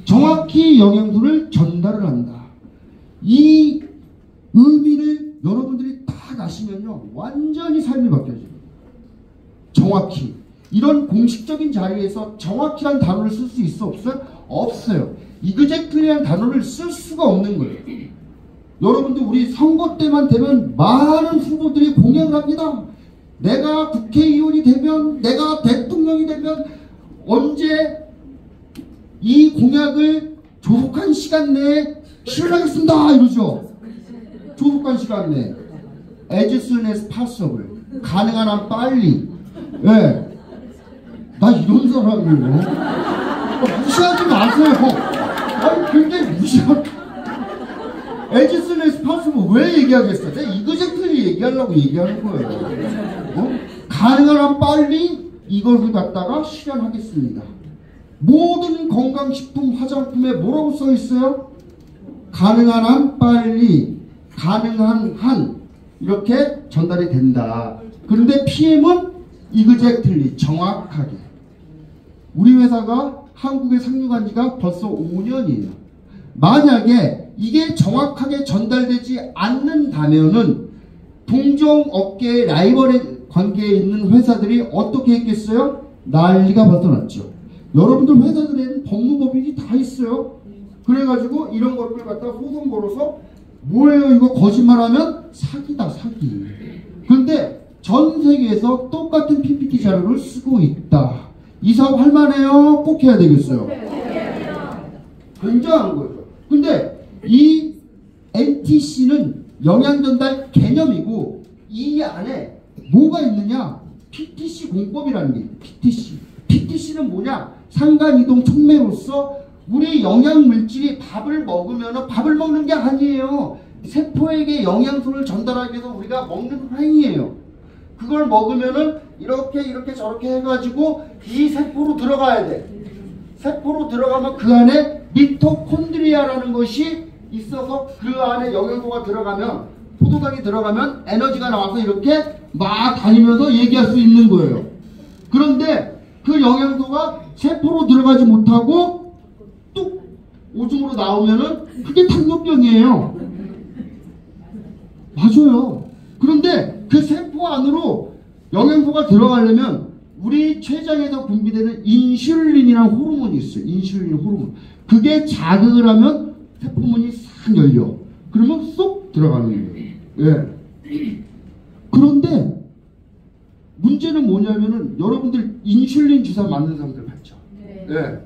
Speaker 1: 정확히 영양소를 전달을 한다. 이 의미를 여러분들이 딱 아시면요, 완전히 삶이 바뀌어져요. 정확히. 이런 공식적인 자리에서 정확히란 단어를 쓸 수 있어? 없어요? 없어요. 이그젝트리라는 단어를 쓸 수가 없는 거예요. 여러분들 우리 선거 때만 되면 많은 후보들이 공약을 합니다. 내가 국회의원이 되면, 내가 대통령이 되면 언제 이 공약을 조속한 시간 내에 실현하겠습니다 이러죠. 조속한 시간 내에, as soon as possible, 가능한 한 빨리. 네. 나 이런 사람이에요. 무시하지 마세요. 아니, 굉장히 무시한. as soon as possible 왜 얘기하겠어? 제가 이그젝트리 얘기하려고 얘기하는 거예요. 가능한 한 빨리 이것을 갖다가 실현하겠습니다. 모든 건강식품, 화장품에 뭐라고 써 있어요? 가능한 한 빨리, 가능한 한, 이렇게 전달이 된다. 그런데 PM은 이그젝트리, 정확하게. 우리 회사가 한국에 상륙한 지가 벌써 5년이에요. 만약에 이게 정확하게 전달되지 않는다면은 동종 업계의 라이벌의 관계에 있는 회사들이 어떻게 했겠어요? 난리가 벌써 났죠. 여러분들 회사들에는 법무법인이 다 있어요. 그래가지고 이런 것들 갖다 소송 걸어서 뭐예요? 이거 거짓말하면 사기다, 사기. 그런데 전 세계에서 똑같은 PPT 자료를 쓰고 있다. 이 사업 할만해요? 꼭 해야 되겠어요? 굉장한 거죠. 근데 이 NTC는 영양전달 개념이고 이 안에 뭐가 있느냐? PTC 공법이라는 게 있어요. PTC. PTC는 뭐냐? 상간이동 촉매로서 우리 영양물질이 밥을 먹으면 밥을 먹는 게 아니에요. 세포에게 영양소를 전달하기 위해서 우리가 먹는 행위예요. 그걸 먹으면은 이렇게 저렇게 해가지고 이 세포로 들어가야 돼. 세포로 들어가면 그 안에 미토콘드리아라는 것이 있어서 그 안에 영양소가 들어가면 포도당이 들어가면 에너지가 나와서 이렇게 막 다니면서 얘기할 수 있는 거예요. 그런데 그 영양소가 세포로 들어가지 못하고 뚝 오줌으로 나오면은 그게 당뇨병이에요. 맞아요. 그런데 그 세포 안으로 영양소가 들어가려면 우리 췌장에서 분비되는 인슐린이라는 호르몬이 있어요. 인슐린 호르몬. 그게 자극을 하면 세포문이 싹 열려. 그러면 쏙 들어가는 거예요. 예. 그런데 문제는 뭐냐면은 여러분들 인슐린 주사 맞는 사람들 봤죠? 네. 예.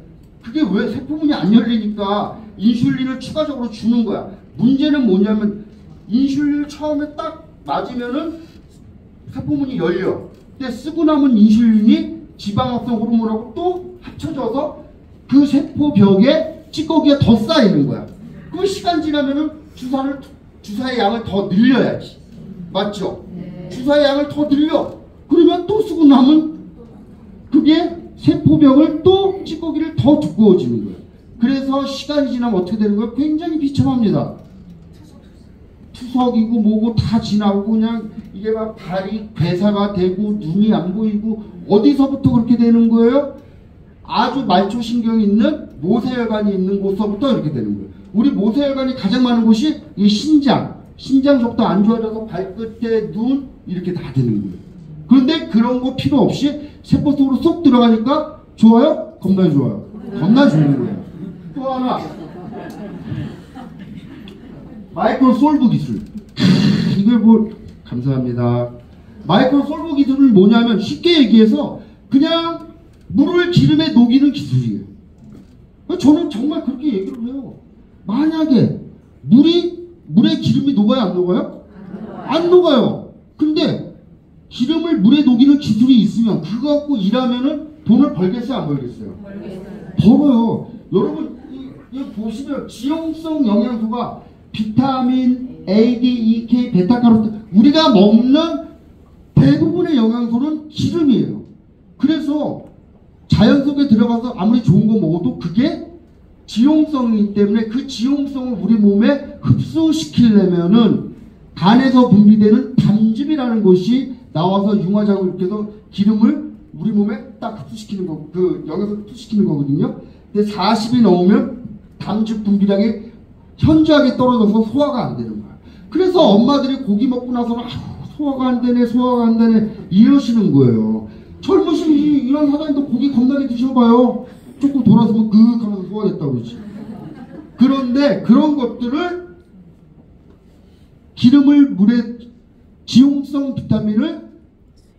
Speaker 1: 그게 왜 세포문이 안 열리니까 인슐린을 추가적으로 주는 거야. 문제는 뭐냐면 인슐린을 처음에 딱 맞으면은 세포문이 열려. 근데 쓰고 남은 인슐린이 지방합성 호르몬하고 또 합쳐져서 그 세포벽에 찌꺼기가 더 쌓이는 거야. 그럼 시간 지나면은 주사의 양을 더 늘려야지. 맞죠? 주사의 양을 더 늘려. 그러면 또 쓰고 남은 그게 세포벽을 또 찌꺼기를 더 두꺼워지는 거예요. 그래서 시간이 지나면 어떻게 되는 거예요? 굉장히 비참합니다. 투석이고 뭐고 다 지나고 그냥 이게 막 발이 괴사가 되고 눈이 안 보이고 어디서부터 그렇게 되는 거예요? 아주 말초신경이 있는 모세혈관이 있는 곳서부터 이렇게 되는 거예요. 우리 모세혈관이 가장 많은 곳이 이 신장속도 안 좋아져서 발끝에 눈 이렇게 다 되는 거예요. 그런데 그런 거 필요 없이 세포 속으로 쏙 들어가니까 좋아요? 겁나 좋아요. 겁나 좋은 거예요. 또 하나 마이크로 솔브 기술. 이걸 뭐 감사합니다. 마이크로 솔브 기술은 뭐냐면 쉽게 얘기해서 그냥 물을 기름에 녹이는 기술이에요. 저는 정말 그렇게 얘기를 해요. 만약에 물에 기름이 녹아요, 안 녹아요? 안 녹아요. 근데 기름을 물에 녹이는 기술이 있으면 그거 갖고 일하면은 돈을 벌겠어요, 안 벌겠어요? 벌어요. 여러분 이 보시면 지용성 영양소가 비타민 A, D, E, K, 베타카로틴 우리가 먹는 대부분의 영양소는 기름이에요. 그래서 자연 속에 들어가서 아무리 좋은 거 먹어도 그게 지용성이기 때문에 그 지용성을 우리 몸에 흡수시키려면은 간에서 분비되는 담즙이라는 것이 나와서 융화작용을 이렇게 해서 기름을 우리 몸에 딱 흡수시키는 거, 그 영양소 흡수시키는 거거든요. 근데 40이 넘으면 담즙 분비량이 현저하게 떨어져서 소화가 안 되는 거야. 그래서 엄마들이 고기 먹고 나서는 소화가 안 되네, 소화가 안 되네 이러시는 거예요. 젊으신 이런 사장님도 고기 겁나게 드셔봐요. 조금 돌아서면 그윽 하면서 소화됐다고 그러지. 그런데 그런 것들을 기름을 물에 지용성 비타민을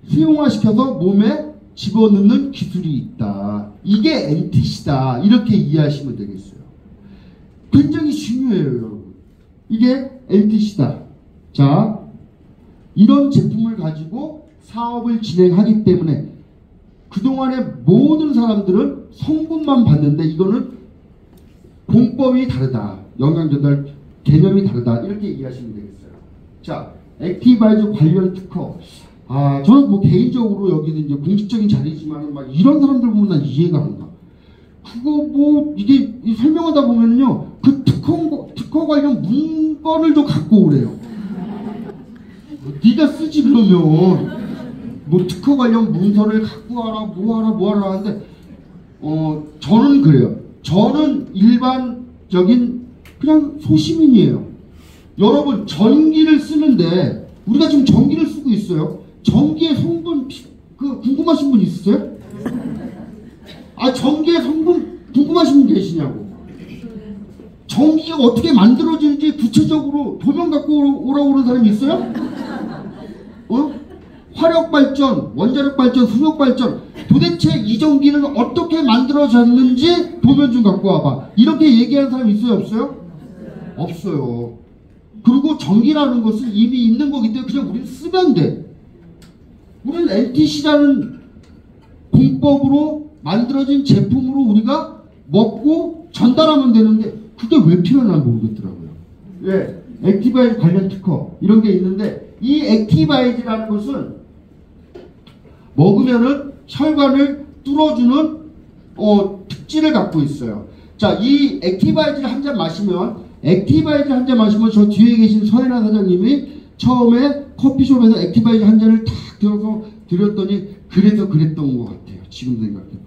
Speaker 1: 수용화시켜서 몸에 집어넣는 기술이 있다. 이게 NTC다. 이렇게 이해하시면 되겠어요. 굉장히 중요해요, 여러분. 이게 NTC다. 자, 이런 제품을 가지고 사업을 진행하기 때문에 그동안의 모든 사람들은 성분만 봤는데 이거는 공법이 다르다. 영양전달 개념이 다르다. 이렇게 이해하시면 되겠어요. 자, 액티바이저 관련 특허. 저는 뭐 개인적으로 여기는 이제 공식적인 자리지만 막 이런 사람들 보면 난 이해가 안 가. 그거 뭐 이게 설명하다 보면요 그 특허 관련 문건을 좀 갖고 오래요. 네가 쓰지 그러면 뭐 특허 관련 문서를 갖고 와라 뭐 하라 하는데 저는 그래요. 저는 일반적인 그냥 소시민이에요. 여러분 전기를 쓰는데 우리가 지금 전기를 쓰고 있어요. 전기의 성분 그 궁금하신 분 있으세요? 전기의 성분 궁금하신 분 계시냐고. 전기가 어떻게 만들어지는지 구체적으로 도면 갖고 오라고 그러는 사람이 있어요? 화력발전, 원자력발전, 수력발전, 도대체 이 전기는 어떻게 만들어졌는지 도면 좀 갖고 와봐. 이렇게 얘기하는 사람 있어요, 없어요? 없어요. 그리고 전기라는 것은 이미 있는 거기 때문에 그냥 우리는 쓰면 돼. 우리는 NTC라는 공법으로 만들어진 제품으로 우리가 먹고 전달하면 되는데 그게 왜 필요하나 모르겠더라고요. 예, 액티바이즈 관련 특허 이런 게 있는데 이 액티바이즈라는 것은 먹으면은 혈관을 뚫어주는 특질을 갖고 있어요. 자, 이 액티바이즈를 한 잔 마시면 저 뒤에 계신 서현아 사장님이 처음에 커피숍에서 액티바이즈 한 잔을 탁 들어서 드렸더니 그래서 그랬던 것 같아요. 지금 생각해보면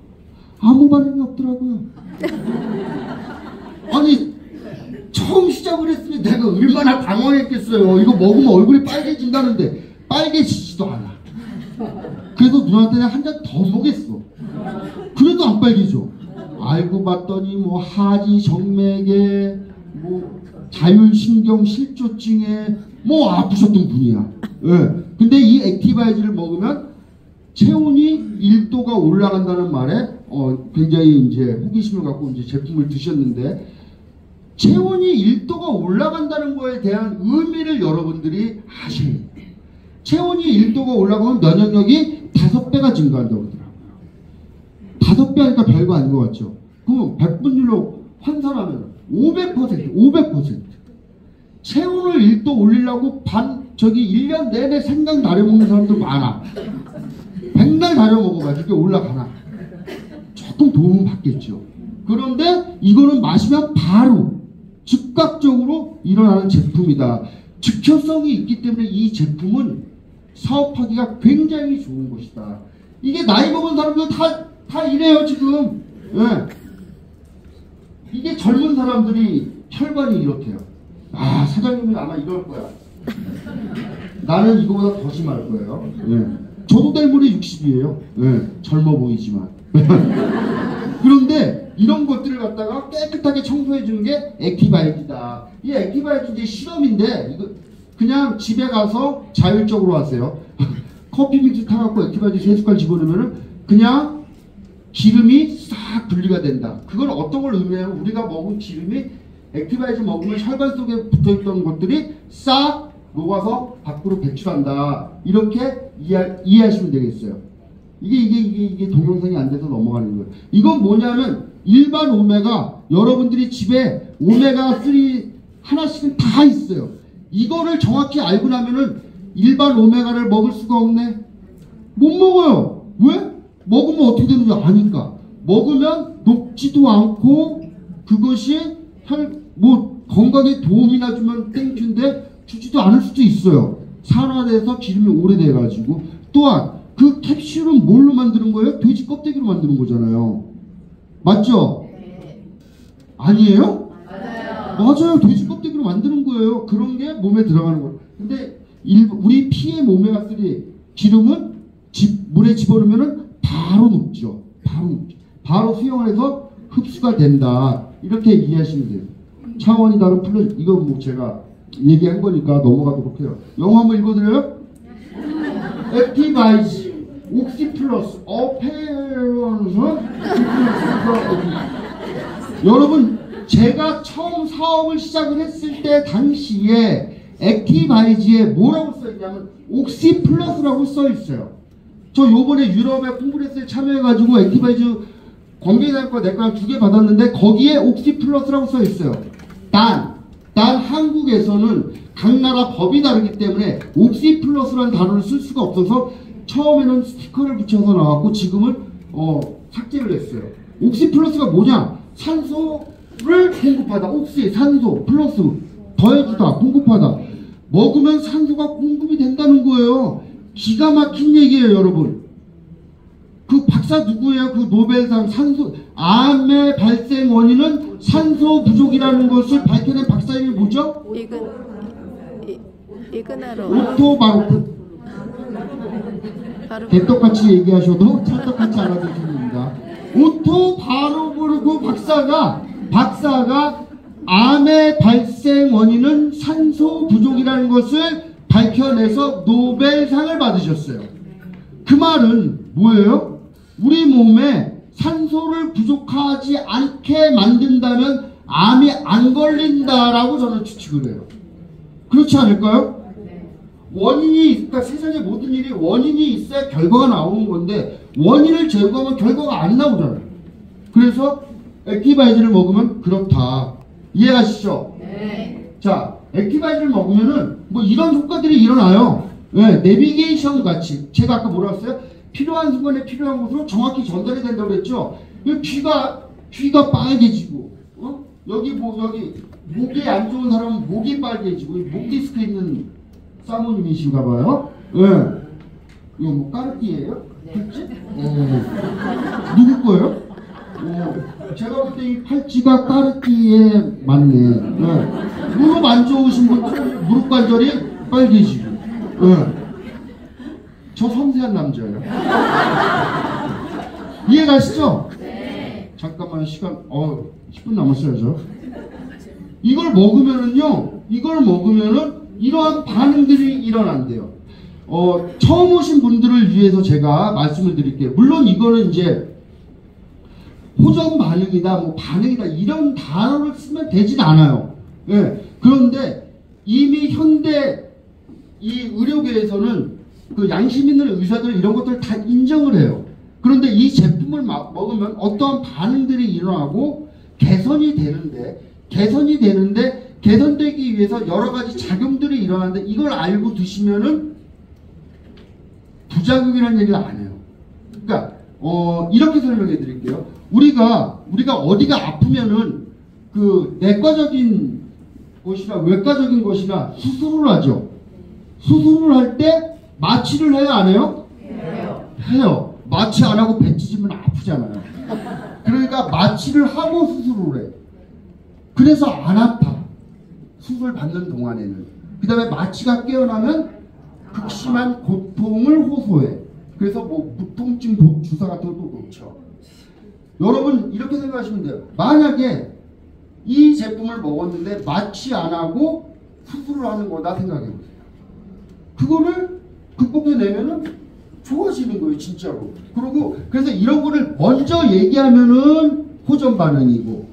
Speaker 1: 아무 반응이 없더라고요. 아니 처음 시작을 했으니 내가 얼마나 당황했겠어요. 이거 먹으면 얼굴이 빨개진다는데 빨개지지도 않아. 그래서 누나한테 한 잔 더 먹였어. 그래도 안 빨개져. 알고 봤더니 뭐 하지 정맥에 뭐 자율신경 실조증에 뭐 아프셨던 분이야. 예. 근데 이 액티바이즈를 먹으면 체온이 1도가 올라간다는 말에 굉장히 이제 호기심을 갖고 이제 제품을 드셨는데 체온이 1도가 올라간다는 거에 대한 의미를 여러분들이 아셔야 돼요. 체온이 1도가 올라가면 면역력이 5배가 증가한다고 그러더라고요. 5배 하니까 별거 아닌 것 같죠? 그럼 100분율로 환산하면 500%. 체온을 1도 올리려고 1년 내내 생강 다려 먹는 사람도 많아. 백날 다려 먹어봐. 그게 올라가나. 조금 도움은 받겠죠. 그런데 이거는 마시면 바로 즉각적으로 일어나는 제품이다. 즉효성이 있기 때문에 이 제품은 사업하기가 굉장히 좋은 것이다. 이게 나이 먹은 사람들 다 이래요 지금. 예. 이게 젊은 사람들이 혈관이 이렇대요. 아, 사장님은 아마 이럴 거야. 나는 이거보다 더 심할 거예요. 예. 저도 내일 모레 60이에요. 예. 젊어 보이지만. 그런데 이런 것들을 갖다가 깨끗하게 청소해 주는 게 액티바이즈다. 이 액티바이즈 이제 실험인데 이거 그냥 집에 가서 자율적으로 하세요. 커피 믹스 타갖고 액티바이즈 3숟갈 집어넣으면은 그냥 기름이 싹 분리가 된다. 그건 어떤 걸 의미해요? 우리가 먹은 기름이 액티바이즈 먹으면 혈관 속에 붙어있던 것들이 싹 녹아서 밖으로 배출한다. 이렇게 이해하시면 되겠어요. 이게 동영상이 안 돼서 넘어가는 거예요. 이건 뭐냐면 일반 오메가, 여러분들이 집에 오메가3 하나씩은 다 있어요. 이거를 정확히 알고 나면은 일반 오메가를 먹을 수가 없네. 못 먹어요. 왜? 먹으면 어떻게 되는지 아니까. 먹으면 녹지도 않고 그것이 건강에 도움이나 주면 땡큐인데 주지도 않을 수도 있어요. 산화돼서 기름이 오래돼가지고. 또한 그 캡슐은 뭘로 만드는 거예요? 돼지 껍데기로 만드는 거잖아요. 맞죠? 아니에요? 맞아요. 돼지 껍데기로 만드는 거예요. 그런 게 몸에 들어가는 거예요. 근데 우리 피의 오메가3 기름은 물에 집어넣으면 바로 녹죠. 바로 수용을 해서 흡수가 된다. 이렇게 이해하시면 돼요. 차원이 다른 플러스, 이건 뭐 제가 얘기한 거니까 넘어가도록 해요. 영어 한번 읽어드려요? 액티바이즈, 옥시플러스, 여러분, 제가 처음 사업을 시작을 했을 때 당시에 액티바이즈에 뭐라고 써있냐면 옥시플러스라고 써있어요. 저 요번에 유럽에 콩그레스에 참여해가지고 액티바이즈 관계자과 내과 2개 받았는데 거기에 옥시플러스라고 써있어요. 단 한국에서는 각 나라 법이 다르기 때문에 옥시플러스라는 단어를 쓸 수가 없어서 처음에는 스티커를 붙여서 나왔고 지금은 삭제를 했어요. 옥시플러스가 뭐냐? 산소를 공급하다. 옥시, 산소, 플러스 더해주다, 공급하다. 먹으면 산소가 공급이 된다는 거예요. 기가 막힌 얘기예요, 여러분. 그 박사 누구예요? 그 노벨상 암의 발생 원인은 산소 부족이라는 것을 밝혀낸 박사 이름이 뭐죠?
Speaker 2: 이그나로.
Speaker 1: 오토 바로프. 개떡같이 얘기하셔도 찰떡같이 알아들으십니다. 오토 바로브르크 박사가 암의 발생 원인은 산소 부족이라는 것을 밝혀내서 노벨상을 받으셨어요. 그 말은 뭐예요? 우리 몸에 산소를 부족하지 않게 만든다면 암이 안 걸린다라고 저는 추측을 해요. 그렇지 않을까요? 원인이, 그러니까 세상의 모든 일이 원인이 있어야 결과가 나오는 건데 원인을 제거하면 결과가 안 나오잖아요. 그래서 액티바이즈를 먹으면 그렇다. 이해가시죠? 네. 자, 액티바이즈를 먹으면은 뭐 이런 효과들이 일어나요. 네, 내비게이션 같이. 제가 아까 뭐라 했어요? 필요한 순간에 필요한 곳으로 정확히 전달이 된다고 그랬죠? 귀가 빨개지고, 여기 목이 안 좋은 사람은 목이 빨개지고, 목 디스크 있는 사모님이신가 봐요. 예. 네. 이거 뭐 까르띠예요? 팔찌? 누구 거예요? 제가 볼 때 이 팔찌가 까르띠에 맞네. 네. 무릎 안 좋으신 분들은 무릎 관절이 빨개지고. 네. 저 섬세한 남자예요. 이해가시죠? 네. 잠깐만 시간 10분 남았어요. 이걸 먹으면은 이러한 반응들이 일어난대요. 처음 오신 분들을 위해서 제가 말씀을 드릴게요. 물론 이거는 이제 호전 반응이다, 뭐 반응이다 이런 단어를 쓰면 되진 않아요. 예. 그런데 이미 현대 이 의료계에서는 그 양심 있는 의사들 이런 것들 다 인정을 해요. 그런데 이 제품을 먹으면 어떠한 반응들이 일어나고 개선이 되는데 개선되기 위해서 여러 가지 작용들이 일어나는데 이걸 알고 드시면은 부작용이라는 얘기를 안 해요. 그러니까 이렇게 설명해 드릴게요. 우리가 어디가 아프면은 그 내과적인 것이나 외과적인 것이나 수술을 하죠. 수술을 할 때 마취를 해요, 안 해요? 해요. 마취 안 하고 배 찢으면 아프잖아요. 그러니까 마취를 하고 수술을 해. 그래서 안 아파. 수술 받는 동안에는. 그 다음에 마취가 깨어나면 극심한 고통을 호소해. 그래서 뭐 무통증 주사 같은 것도 놓죠. 여러분 이렇게 생각하시면 돼요. 만약에 이 제품을 먹었는데 마취 안 하고 수술을 하는 거다 생각해보세요. 그거를 극복해내면은 좋아지는 거예요, 진짜로. 그리고 그래서 이런 거를 먼저 얘기하면은 호전 반응이고,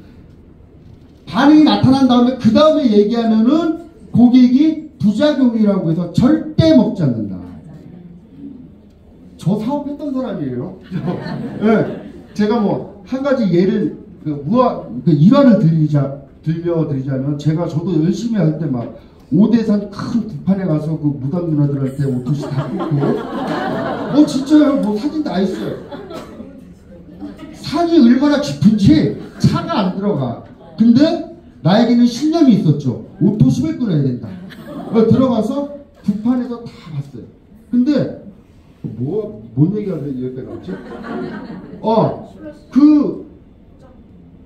Speaker 1: 반응이 나타난 다음에 그 다음에 얘기하면은 고객이 부작용이라고 해서 절대 먹지 않는다. 저 사업했던 사람이에요. 네, 제가 뭐 한 가지 예를 일화를 들려드리자면, 저도 열심히 할 때 막 오대산 큰 구판에 가서 그 무당 누나들한테 옷도시 다 끊고, 진짜요? 뭐 사진 다 있어요. 산이 얼마나 깊은지 차가 안 들어가. 근데 나에게는 신념이 있었죠. 옷도심을 끊어야 된다. 들어가서 구판에서 다 봤어요. 근데 뭔 얘기하는데 여기까지 왔지?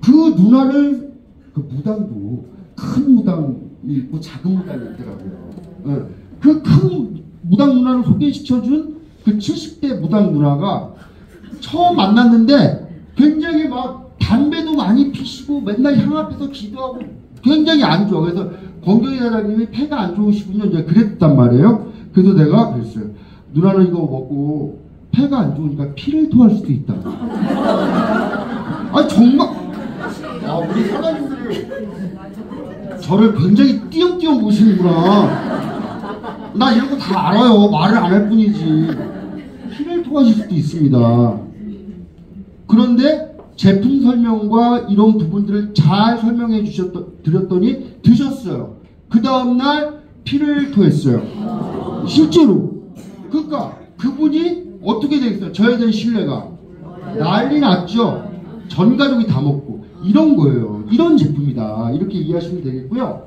Speaker 1: 그 누나를, 그 무당도 큰 무당이 있고 작은 무당이 있더라고요. 그 큰 무당 누나를 소개시켜준 그 70대 무당 누나가 처음 만났는데 굉장히 막 담배도 많이 피시고 맨날 향 앞에서 기도하고 굉장히 안 좋아. 그래서 권경희 사장님이 폐가 안 좋으시군요. 이제 그랬단 말이에요. 그래서 내가 그랬어요. 누나는 이거 먹고 폐가 안 좋으니까 피를 토할 수도 있다. 정말. 우리 사장님들이 저를 굉장히 띄엄띄엄 보시는구나. 나 이런 거 다 알아요. 말을 안 할 뿐이지. 피를 토하실 수도 있습니다. 그런데 제품 설명과 이런 부분들을 잘 설명해 드렸더니 드셨어요. 그 다음날 피를 토했어요. 실제로. 그러니까 그분이 어떻게 되겠어요? 저에 대한 신뢰가 난리 났죠. 전 가족이 다 먹고. 이런 거예요. 이런 제품이다. 이렇게 이해하시면 되겠고요.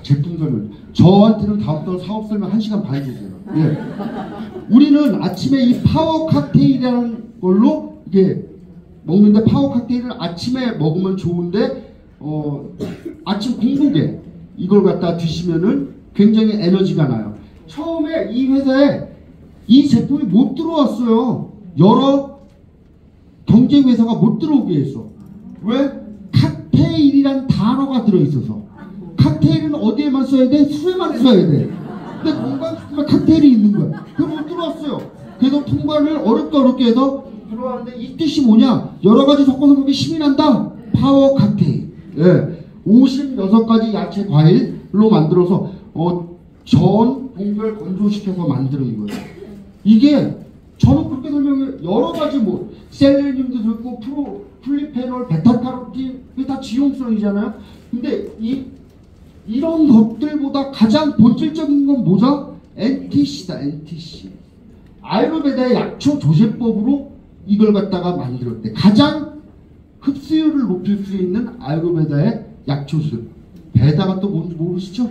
Speaker 1: 제품 설명. 저한테는 다음부터 사업 설명 1시간 반 주세요. 예. 우리는 아침에 이 파워 칵테일이라는 걸로 이게 먹는데, 파워 칵테일을 아침에 먹으면 좋은데, 아침 공복에 이걸 갖다 드시면은 굉장히 에너지가 나요. 처음에 이 회사에 이 제품이 못 들어왔어요. 여러 경쟁 회사가 못 들어오게 했어. 왜? 칵테일이란 단어가 들어있어서. 칵테일은 어디에만 써야 돼? 술에만 써야 돼. 근데 건강식품에 칵테일이 있는 거야. 그럼 못 들어왔어요. 그래서 통과를 어렵게 해서 들어왔는데 이 뜻이 뭐냐? 여러 가지 섞어서 먹기 힘이 난다. 파워 칵테일. 예. 56가지 야채 과일로 만들어서 전 동결 건조시켜서 만드는 거예요. 이게 저는 그렇게 설명해요. 여러 가지 뭐 셀레늄도 들고 플리페놀, 베타카로틴 이게 다 지용성이잖아요. 근데 이런 것들보다 가장 본질적인 건 뭐죠? NTC다. NTC. 아유르베다의 약초 조제법으로 이걸 갖다가 만들었대. 가장 흡수율을 높일 수 있는 아유르베다의 약초 조제. 베다가 또 뭔지 모르시죠?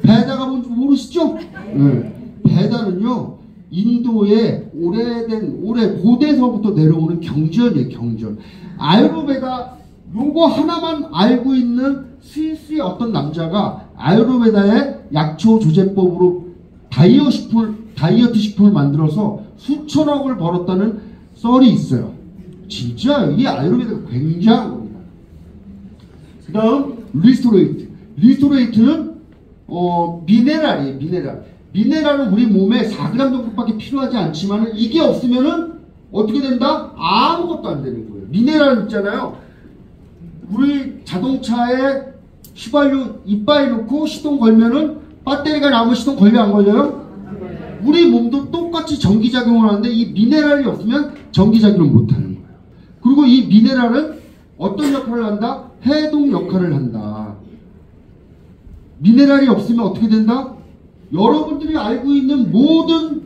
Speaker 1: 베다가 뭔지 모르시죠? 네. 베다는요, 인도의 고대서부터 내려오는 경전이에요, 경전. 아유르베다, 요거 하나만 알고 있는 스위스의 어떤 남자가 아유르베다의 약초 조제법으로 다이어트 식품을 만들어서 수천억을 벌었다는 썰이 있어요. 진짜 이 아유르베다가 굉장한 겁니다. 그 다음 리스토레이트. 리스토레이트는 미네랄이에요. 미네랄은 우리 몸에 4g 정도밖에 필요하지 않지만 이게 없으면은 어떻게 된다? 아무것도 안 되는 거예요. 미네랄 있잖아요. 우리 자동차에 휘발유 이빨 넣고 시동 걸면은 배터리가 나오면 시동 걸려 안 걸려요? 우리 몸도 똑같이 전기작용을 하는데 이 미네랄이 없으면 전기작용을 못하는 거예요. 그리고 이 미네랄은 어떤 역할을 한다? 해독 역할을 한다. 미네랄이 없으면 어떻게 된다? 여러분들이 알고 있는 모든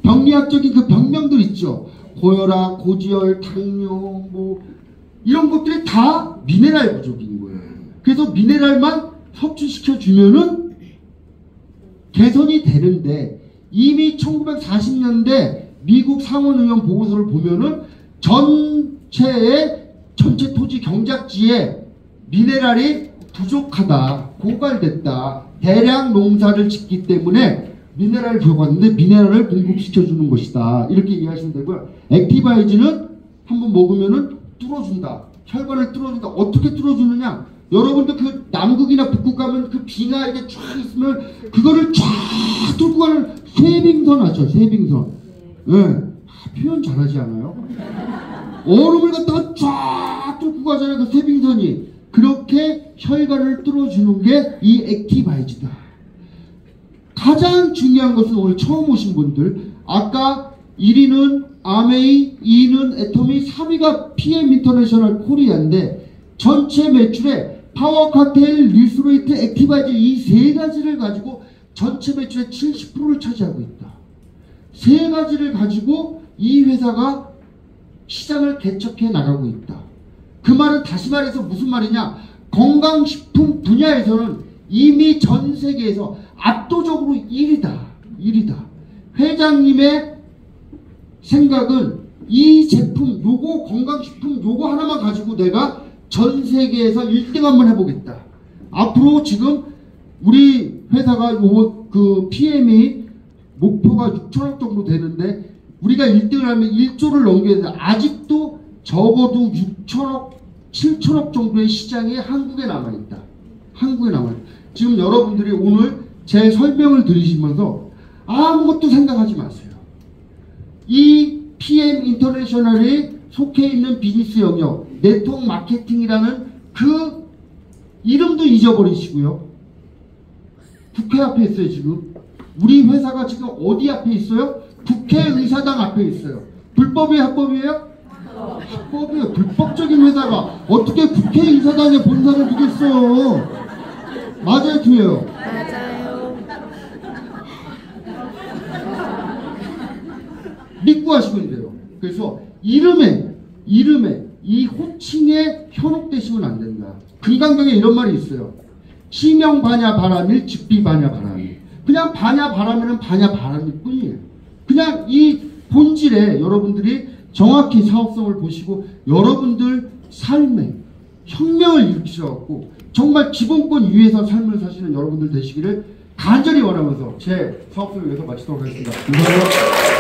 Speaker 1: 병리학적인 그 병명들 있죠. 고혈압, 고지혈, 당뇨, 뭐 이런 것들이 다 미네랄 부족인 거예요. 그래서 미네랄만 섭취시켜 주면은 개선이 되는데 이미 1940년대 미국 상원의원 보고서를 보면은 전체 토지 경작지에 미네랄이 부족하다, 고갈됐다, 대량 농사를 짓기 때문에 미네랄이 부족한데 미네랄을 공급시켜주는 것이다. 이렇게 이해하시면 되고요. 액티바이즈는 한번 먹으면은 뚫어준다. 혈관을 뚫어준다. 어떻게 뚫어주느냐? 여러분들 그 남극이나 북극 가면 그 비가 이렇게 쫙 있으면 그거를 쫙 뚫고 가는 쇠빙선 아죠? 쇠빙선. 예. 네. 표현 잘하지 않아요? 얼음을 갖다가 쫙 뚫고 가잖아요. 그 쇠빙선이. 그렇게 혈관을 뚫어주는 게 이 액티바이즈다. 가장 중요한 것은 오늘 처음 오신 분들, 아까 1위는 아메이, 2위는 애토미, 3위가 PM 인터내셔널 코리아인데 전체 매출에 파워 칵테일, 리스토레이트, 액티바이즈 이 세 가지를 가지고 전체 매출의 70%를 차지하고 있다. 세 가지를 가지고 이 회사가 시장을 개척해 나가고 있다. 그 말은 다시 말해서 무슨 말이냐? 건강식품 분야에서는 이미 전 세계에서 압도적으로 1위다. 1위다. 회장님의 생각은 이 제품, 요거 건강식품 요거 하나만 가지고 내가 전 세계에서 1등 한번 해보겠다. 앞으로 지금 우리 회사가 그 PM이 목표가 6천억 정도 되는데 우리가 1등을 하면 1조를 넘겨야 되는데 아직도 적어도 6천억, 7천억 정도의 시장이 한국에 남아있다. 한국에 남아있다. 지금 여러분들이 오늘 제 설명을 들으시면서 아무것도 생각하지 마세요. 이 PM 인터내셔널이 속해 있는 비즈니스 영역, 네트워크 마케팅이라는 그 이름도 잊어버리시고요. 국회 앞에 있어요, 지금. 우리 회사가 지금 어디 앞에 있어요? 국회의사당 앞에 있어요. 불법이에요, 합법이에요? 합법이에요. 불법적인 회사가 어떻게 국회의사당에 본사를 두겠어요? 맞아요, 틀려요?
Speaker 2: 맞아요.
Speaker 1: 믿고 하시면 돼요. 그래서 이름에 이 호칭에 현혹되시면 안 된다. 금강경에 이런 말이 있어요. 시명 반야 바람일, 직비 반야 바람일. 그냥 반야 바람이면 반야 바람일 뿐이에요. 그냥 이 본질에 여러분들이 정확히 사업성을 보시고 여러분들 삶에 혁명을 일으키셔갖고 정말 기본권 위에서 삶을 사시는 여러분들 되시기를 간절히 원하면서 제 사업성을 위해서 마치도록 하겠습니다. 감사합니다.